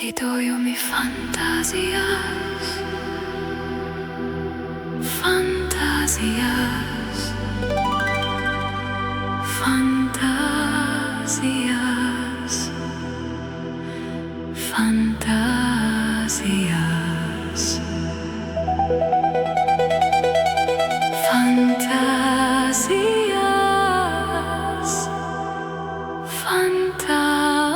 Lidojumi fantāzijās, fantāzijās, fantāzijās, fantāzijās, fantāzijās, fantāzijās.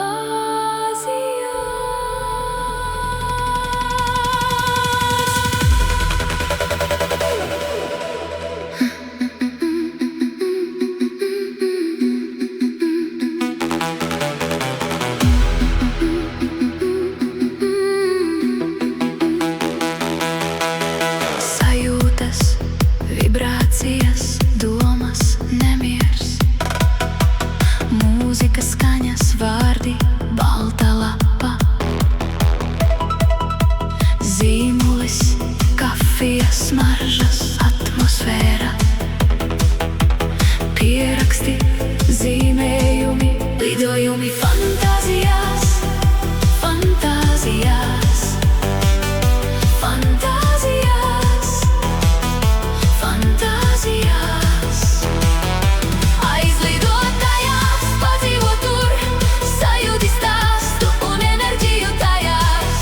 Vibrācijas, domas, nemiers, mūzika, skaņas, vārdi, balta lapa, zīmulis, kafijas, smaržas, atmosfēra, pieraksti, zīmējumi, lidojumi fantāzijās, fantāzijās, fantāzijās. Fantāzijās, aizlidot tajās, padzīvot tur, sajūti stāstu un enerģiju tajās,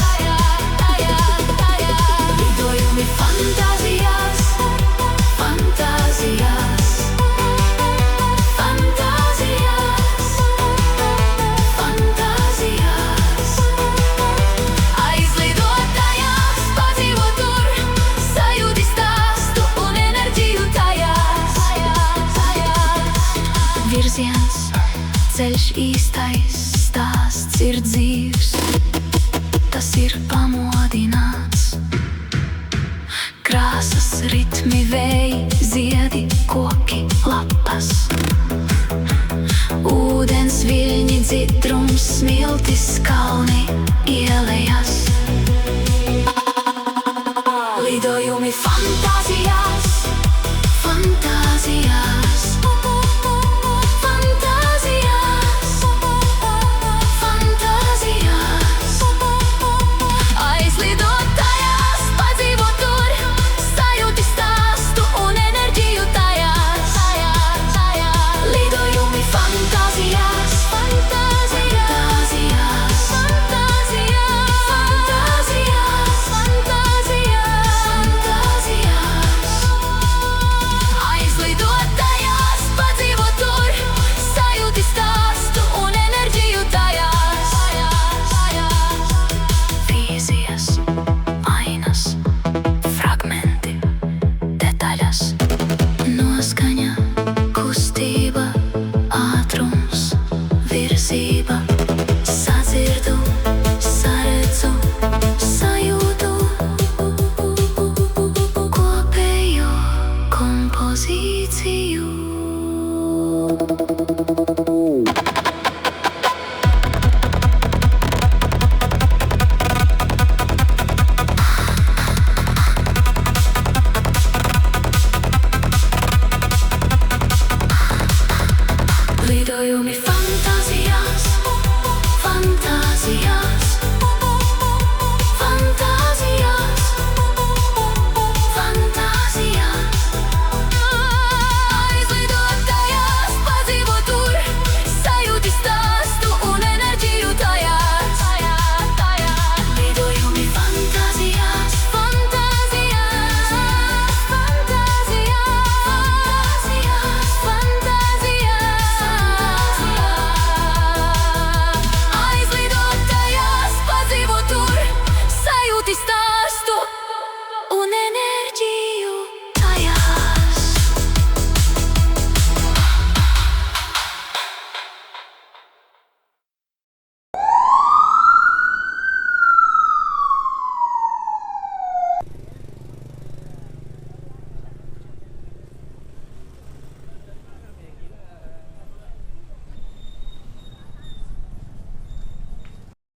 lidojumi fantāzijās, fantāzijās, fantāzijās, fantāzijās, aizlidot tajās, padzīvot tur, sajūti stāstu un enerģiju tajās, virziens, ceļš īstais, stāsts ir dzīvs, tas ir pamodināts, krāsas, ritmi, vēji, ziedi, koki, lapas, ūdens viļņi, dzidrums, smiltis, kalni.